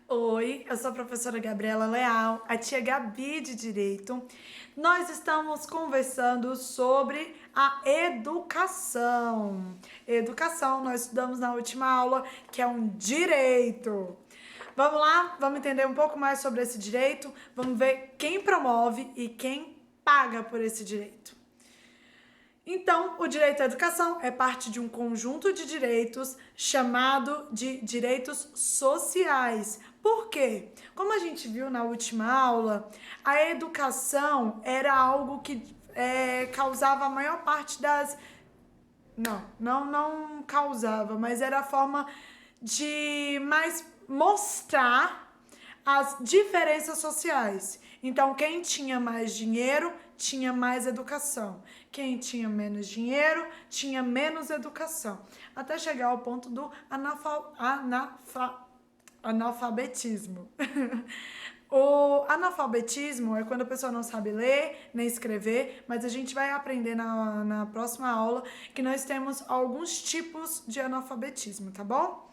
Oi, eu sou a professora Gabriela Leal, a tia Gabi de Direito. Nós estamos conversando sobre a educação. Educação, nós estudamos na última aula, que é um direito. Vamos lá? Vamos entender um pouco mais sobre esse direito? Vamos ver quem promove e quem paga por esse direito. Então, o direito à educação é parte de um conjunto de direitos chamado de direitos sociais. Por quê? Como a gente viu na última aula, a educação era algo que causava a maior parte das. Não causava, mas era a forma de mais mostrar as diferenças sociais. Então, quem tinha mais dinheiro tinha mais educação. Quem tinha menos dinheiro tinha menos educação. Até chegar ao ponto do analfabetismo. O analfabetismo é quando a pessoa não sabe ler nem escrever, mas a gente vai aprender na próxima aula que nós temos alguns tipos de analfabetismo, tá bom?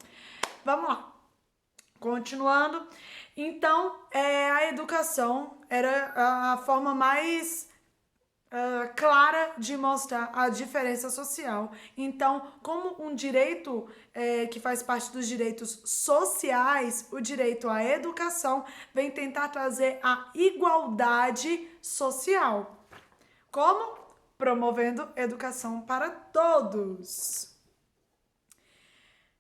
Vamos lá. Continuando, então, a educação era a forma mais clara de mostrar a diferença social. Então, como um direito que faz parte dos direitos sociais, o direito à educação vem tentar trazer a igualdade social. Como? Promovendo educação para todos.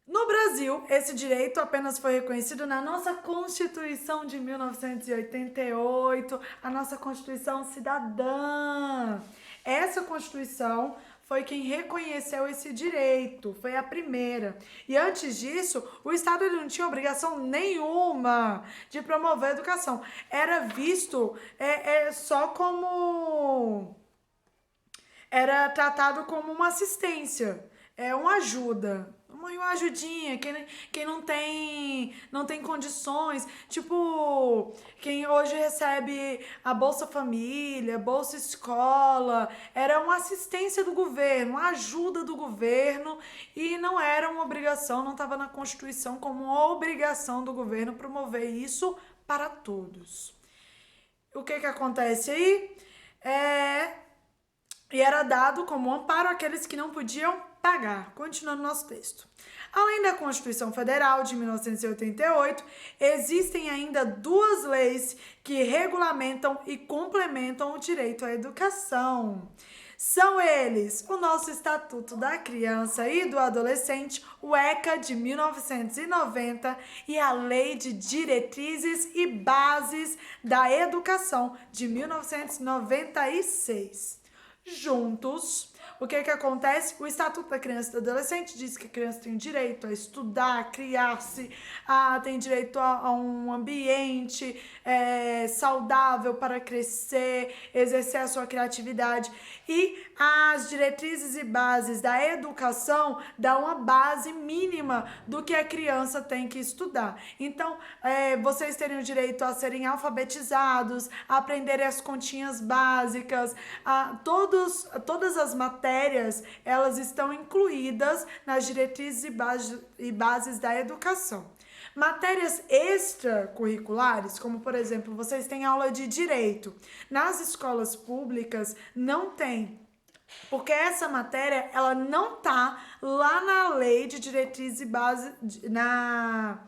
No Brasil, esse direito apenas foi reconhecido na nossa Constituição de 1988, a nossa Constituição Cidadã. Essa Constituição foi quem reconheceu esse direito, foi a primeira. E antes disso, o Estado não tinha obrigação nenhuma de promover a educação. Era visto só como... Era tratado como uma assistência, uma ajuda, uma ajudinha, quem não tem condições, tipo, quem hoje recebe a Bolsa Família, Bolsa Escola, era uma assistência do governo, uma ajuda do governo e não era uma obrigação, não estava na Constituição como uma obrigação do governo promover isso para todos. O que acontece aí? E era dado como amparo àqueles que não podiam pagar. Continuando nosso texto. Além da Constituição Federal de 1988, existem ainda duas leis que regulamentam e complementam o direito à educação. São eles o nosso Estatuto da Criança e do Adolescente, o ECA de 1990, e a Lei de Diretrizes e Bases da Educação de 1996. Juntos, o que acontece? O Estatuto da Criança e do Adolescente diz que a criança tem direito a estudar, a criar-se, tem direito a um ambiente saudável para crescer, exercer a sua criatividade. E as diretrizes e bases da educação dão uma base mínima do que a criança tem que estudar. Então, vocês teriam o direito a serem alfabetizados, a aprenderem as continhas básicas, todas as matérias, elas estão incluídas nas diretrizes e bases da educação. Matérias extracurriculares, como por exemplo, vocês têm aula de direito. Nas escolas públicas não tem. Porque essa matéria, ela não tá lá na lei de diretrizes e bases, na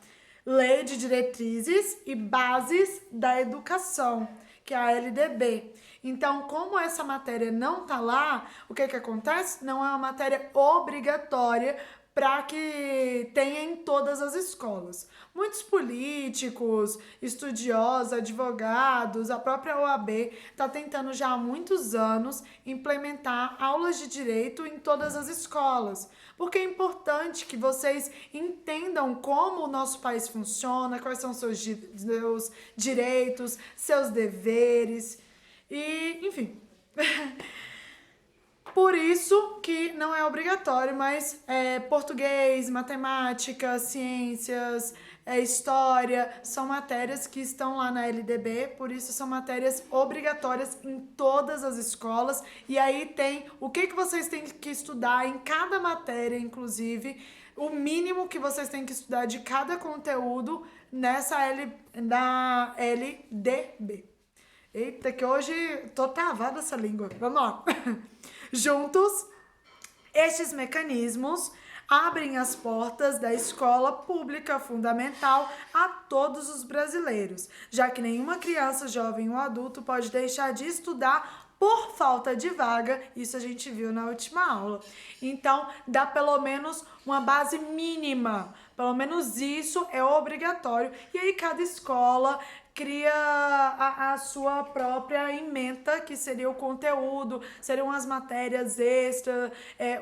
lei de diretrizes e bases da educação, que é a LDB. Então, como essa matéria não tá lá, o que acontece? Não é uma matéria obrigatória para que tenha em todas as escolas. Muitos políticos, estudiosos, advogados, a própria OAB está tentando já há muitos anos implementar aulas de direito em todas as escolas, porque é importante que vocês entendam como o nosso país funciona, quais são seus direitos, seus deveres e, enfim... Por isso que não é obrigatório, mas português, matemática, ciências, história, são matérias que estão lá na LDB, por isso são matérias obrigatórias em todas as escolas. E aí tem o que vocês têm que estudar em cada matéria, inclusive, o mínimo que vocês têm que estudar de cada conteúdo na LDB. Eita, que hoje tô travada essa língua. Vamos lá. Juntos, estes mecanismos abrem as portas da escola pública fundamental a todos os brasileiros, já que nenhuma criança, jovem ou adulto pode deixar de estudar por falta de vaga, isso a gente viu na última aula. Então, dá pelo menos uma base mínima, pelo menos isso é obrigatório. E aí cada escola cria a sua própria ementa, que seria o conteúdo, seriam as matérias extras,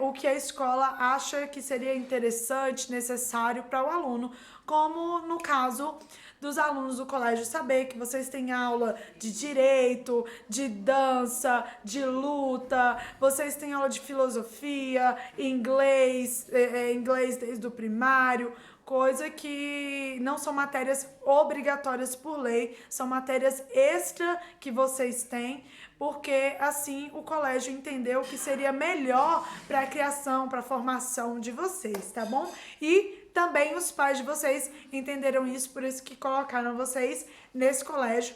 o que a escola acha que seria interessante, necessário para o aluno, como no caso dos alunos do Colégio Saber, que vocês têm aula de direito, de dança, de luta, vocês têm aula de filosofia, inglês, inglês desde o primário, coisa que não são matérias obrigatórias por lei, são matérias extra que vocês têm, porque assim o colégio entendeu que seria melhor para a criação, para a formação de vocês, tá bom? E também os pais de vocês entenderam isso, por isso que colocaram vocês nesse colégio.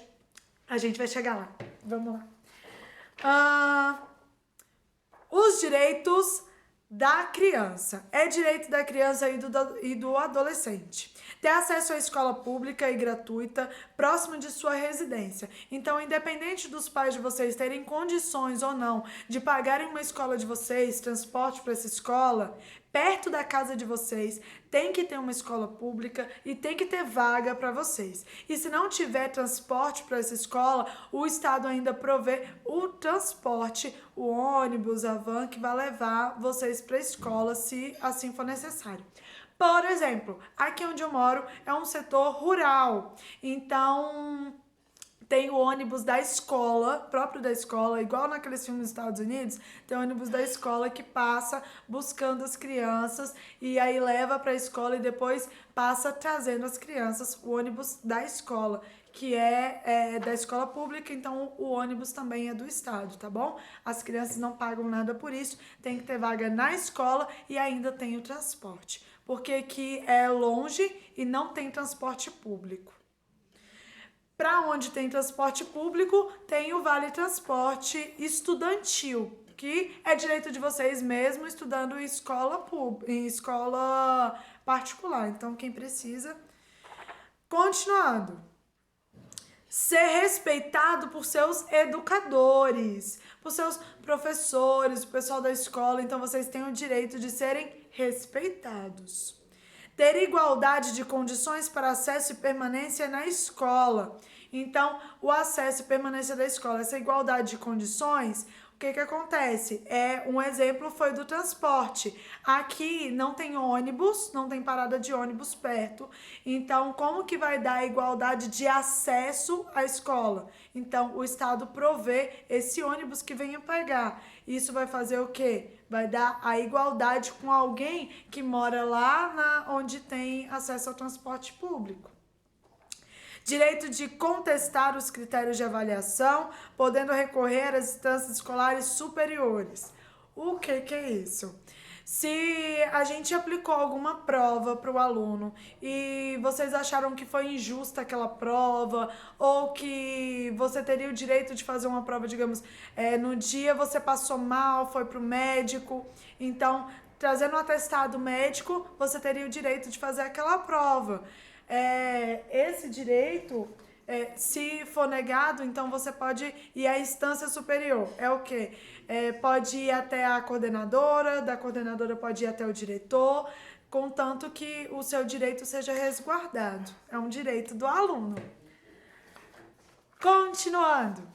A gente vai chegar lá. Vamos lá. Os direitos da criança. É direito da criança e do adolescente ter acesso à escola pública e gratuita próximo de sua residência. Então, independente dos pais de vocês terem condições ou não de pagarem uma escola de vocês, transporte para essa escola, perto da casa de vocês, tem que ter uma escola pública e tem que ter vaga para vocês. E se não tiver transporte para essa escola, o Estado ainda provê o transporte, o ônibus, a van que vai levar vocês para a escola, se assim for necessário. Por exemplo, aqui onde eu moro é um setor rural, então tem o ônibus da escola, próprio da escola, igual naqueles filmes dos Estados Unidos, tem o ônibus da escola que passa buscando as crianças e aí leva para a escola e depois passa trazendo as crianças, o ônibus da escola, que é da escola pública, então o ônibus também é do Estado, tá bom? As crianças não pagam nada por isso, tem que ter vaga na escola e ainda tem o transporte, porque aqui é longe e não tem transporte público. Para onde tem transporte público, tem o Vale Transporte Estudantil, que é direito de vocês mesmo estudando em escola particular. Então, quem precisa. Continuando. Ser respeitado por seus educadores, por seus professores, o pessoal da escola. Então, vocês têm o direito de serem respeitados. Ter igualdade de condições para acesso e permanência na escola. Então, o acesso e permanência da escola, essa igualdade de condições, o que acontece? Um exemplo foi do transporte. Aqui não tem ônibus, não tem parada de ônibus perto. Então, como que vai dar a igualdade de acesso à escola? Então, o Estado provê esse ônibus que venha pegar. Isso vai fazer o quê? Vai dar a igualdade com alguém que mora lá onde tem acesso ao transporte público. Direito de contestar os critérios de avaliação, podendo recorrer às instâncias escolares superiores. O que é isso? Se a gente aplicou alguma prova para o aluno e vocês acharam que foi injusta aquela prova, ou que você teria o direito de fazer uma prova, digamos, no dia você passou mal, foi para o médico, então, trazendo um atestado médico, você teria o direito de fazer aquela prova. Esse direito, se for negado, então você pode ir à instância superior. É o quê? Pode ir até a coordenadora, da coordenadora pode ir até o diretor, contanto que o seu direito seja resguardado. É um direito do aluno. Continuando.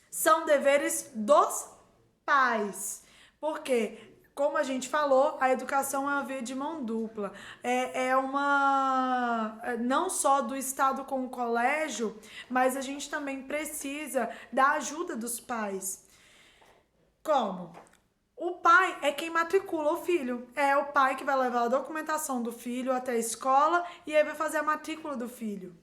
São deveres dos pais. Por quê? Como a gente falou, a educação é uma via de mão dupla. Não só do Estado com o colégio, mas a gente também precisa da ajuda dos pais. Como? O pai é quem matricula o filho. É o pai que vai levar a documentação do filho até a escola e aí vai fazer a matrícula do filho.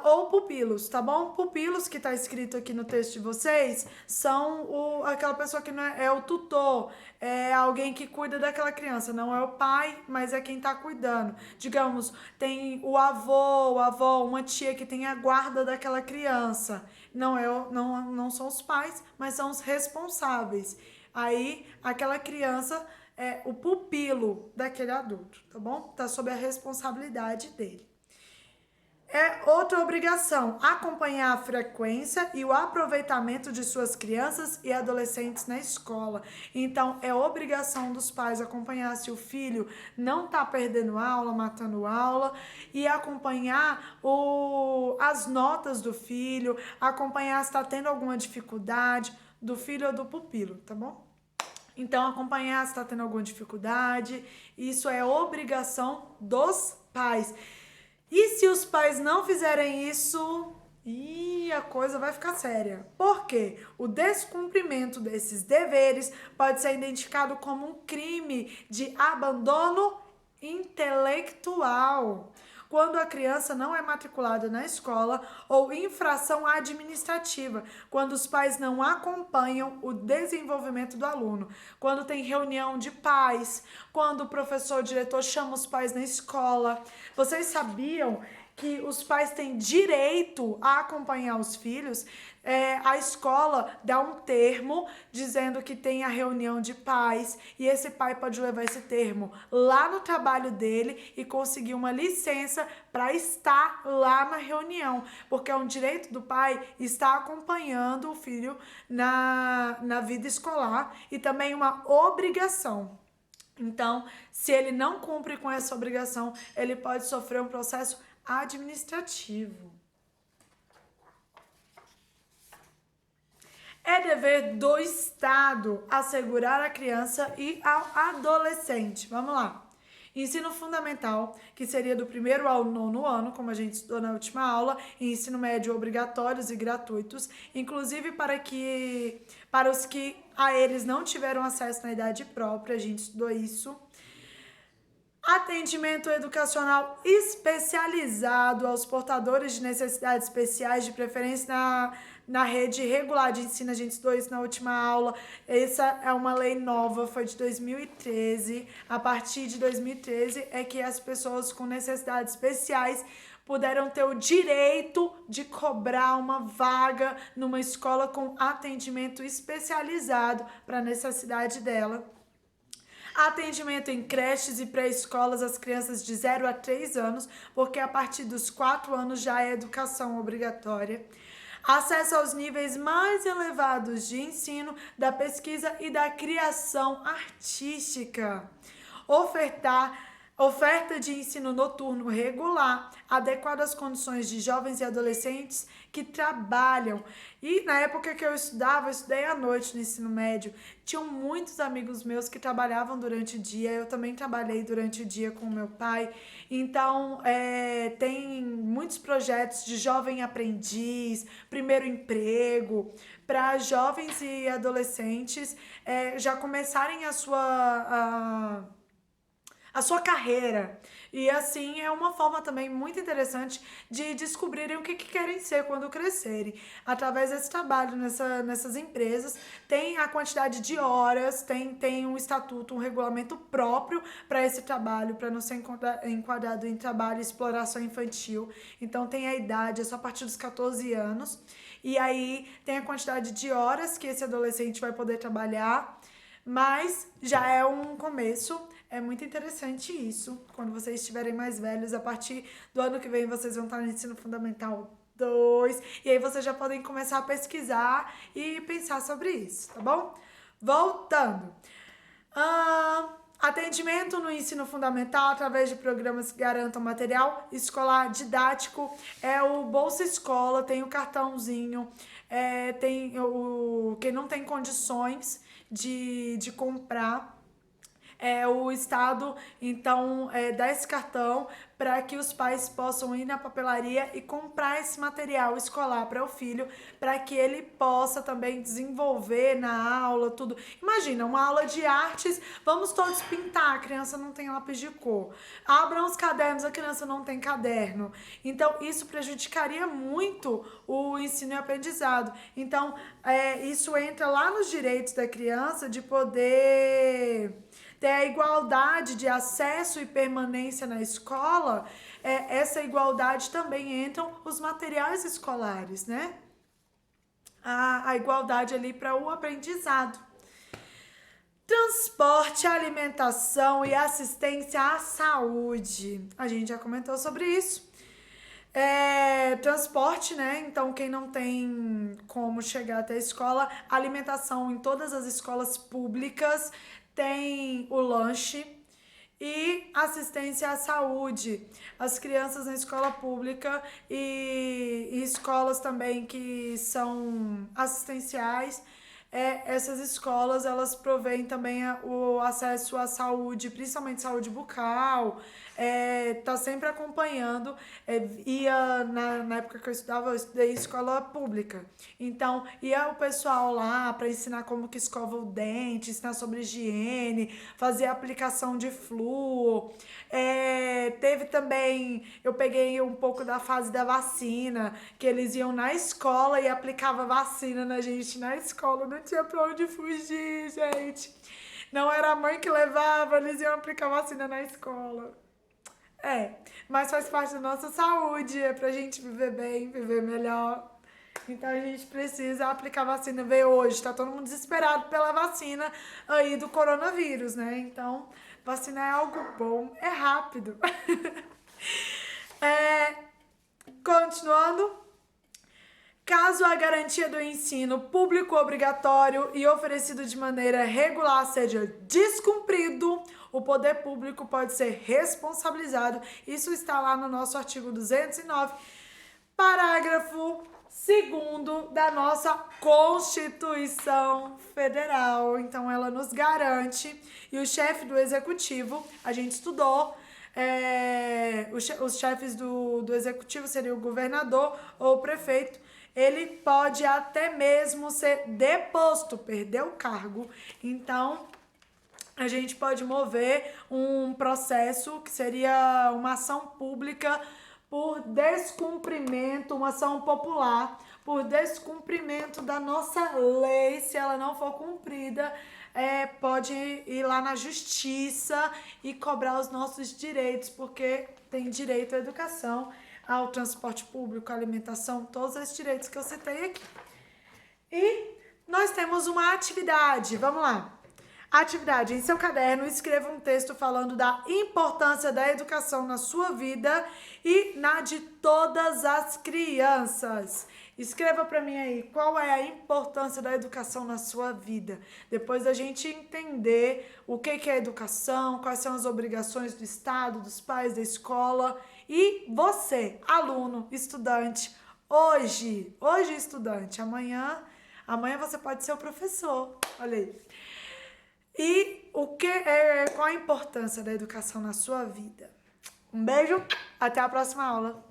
ou pupilos, tá bom? Pupilos, que tá escrito aqui no texto de vocês, são aquela pessoa que não é o tutor, é alguém que cuida daquela criança, não é o pai, mas é quem tá cuidando. Digamos, tem o avô, a avó, uma tia que tem a guarda daquela criança. Não são os pais, mas são os responsáveis. Aí, aquela criança é o pupilo daquele adulto, tá bom? Tá sob a responsabilidade dele. Outra obrigação, acompanhar a frequência e o aproveitamento de suas crianças e adolescentes na escola. Então, é obrigação dos pais acompanhar se o filho não está perdendo aula, matando aula, e acompanhar as notas do filho, acompanhar se está tendo alguma dificuldade do filho ou do pupilo, tá bom? Então, acompanhar se está tendo alguma dificuldade, isso é obrigação dos pais. E se os pais não fizerem isso, a coisa vai ficar séria. Por quê? O descumprimento desses deveres pode ser identificado como um crime de abandono intelectual, quando a criança não é matriculada na escola, ou infração administrativa, quando os pais não acompanham o desenvolvimento do aluno, quando tem reunião de pais, quando o professor, o diretor chama os pais na escola. Vocês sabiam que os pais têm direito a acompanhar os filhos? A escola dá um termo dizendo que tem a reunião de pais, e esse pai pode levar esse termo lá no trabalho dele e conseguir uma licença para estar lá na reunião, porque é um direito do pai estar acompanhando o filho na vida escolar, e também uma obrigação. Então, se ele não cumpre com essa obrigação, ele pode sofrer um processo administrativo. É dever do Estado assegurar a criança e ao adolescente. Vamos lá. Ensino fundamental, que seria do 1º ao 9º ano, como a gente estudou na última aula, e ensino médio obrigatórios e gratuitos, inclusive para os que a eles não tiveram acesso na idade própria, a gente estudou isso. Atendimento educacional especializado aos portadores de necessidades especiais, de preferência na rede regular de ensino, a gente estudou isso na última aula. Essa é uma lei nova, foi de 2013. A partir de 2013 é que as pessoas com necessidades especiais puderam ter o direito de cobrar uma vaga numa escola com atendimento especializado para a necessidade dela. Atendimento em creches e pré-escolas às crianças de 0 a 3 anos, porque a partir dos 4 anos já é educação obrigatória. Acesso aos níveis mais elevados de ensino, da pesquisa e da criação artística. Oferta de ensino noturno regular, adequado às condições de jovens e adolescentes que trabalham. E na época que eu estudei à noite no ensino médio. Tinham muitos amigos meus que trabalhavam durante o dia. Eu também trabalhei durante o dia com o meu pai. Então, tem muitos projetos de jovem aprendiz, primeiro emprego, para jovens e adolescentes já começarem a sua carreira. E assim é uma forma também muito interessante de descobrirem o que querem ser quando crescerem. Através desse trabalho nessas empresas, tem a quantidade de horas, tem um estatuto, um regulamento próprio para esse trabalho, para não ser enquadrado em trabalho e exploração infantil. Então tem a idade, é só a partir dos 14 anos. E aí tem a quantidade de horas que esse adolescente vai poder trabalhar, mas já é um começo. É muito interessante isso. Quando vocês estiverem mais velhos, a partir do ano que vem, vocês vão estar no ensino fundamental 2. E aí vocês já podem começar a pesquisar e pensar sobre isso, tá bom? Voltando. Atendimento no ensino fundamental através de programas que garantam material escolar didático. É o Bolsa Escola, tem o cartãozinho, quem não tem condições de comprar, o Estado, então, dá esse cartão para que os pais possam ir na papelaria e comprar esse material escolar para o filho, para que ele possa também desenvolver na aula, tudo. Imagina, uma aula de artes, vamos todos pintar, a criança não tem lápis de cor. Abram os cadernos, a criança não tem caderno. Então, isso prejudicaria muito o ensino e aprendizado. Então, isso entra lá nos direitos da criança de poder ter a igualdade de acesso e permanência na escola. Essa igualdade também entram os materiais escolares, né? A igualdade ali para o aprendizado. Transporte, alimentação e assistência à saúde. A gente já comentou sobre isso. Transporte, né? Então, quem não tem como chegar até a escola, alimentação em todas as escolas públicas tem o lanche e assistência à saúde. As crianças na escola pública e escolas também que são assistenciais, essas escolas, elas provêm também o acesso à saúde, principalmente saúde bucal, tá sempre acompanhando. Ia na época que eu estudei em escola pública, então ia o pessoal lá para ensinar como que escova o dente, ensinar sobre higiene, fazer aplicação de flúor. Teve também, eu peguei um pouco da fase da vacina, que eles iam na escola e aplicavam vacina na gente na escola, não tinha pra onde fugir, gente. Não era a mãe que levava, eles iam aplicar vacina na escola. Mas faz parte da nossa saúde, é pra gente viver bem, viver melhor. Então a gente precisa aplicar vacina. Vê hoje, tá todo mundo desesperado pela vacina aí do coronavírus, né? Então, vacina é algo bom, é rápido. Continuando. Caso a garantia do ensino público obrigatório e oferecido de maneira regular seja descumprido, o poder público pode ser responsabilizado. Isso está lá no nosso artigo 209, parágrafo 2º da nossa Constituição Federal. Então, ela nos garante. E o chefe do executivo, a gente estudou, os chefes do executivo seriam o governador ou o prefeito. Ele pode até mesmo ser deposto, perder o cargo. Então, a gente pode mover um processo que seria uma ação pública por descumprimento, uma ação popular, por descumprimento da nossa lei. Se ela não for cumprida, pode ir lá na justiça e cobrar os nossos direitos, porque tem direito à educação, ao transporte público, à alimentação, todos esses direitos que eu citei aqui. E nós temos uma atividade, vamos lá. Atividade, em seu caderno, escreva um texto falando da importância da educação na sua vida e na de todas as crianças. Escreva para mim aí, qual é a importância da educação na sua vida? Depois da gente entender o que é educação, quais são as obrigações do Estado, dos pais, da escola. E você, aluno, estudante, hoje estudante, amanhã você pode ser o professor, olha aí. E qual a importância da educação na sua vida? Um beijo, até a próxima aula.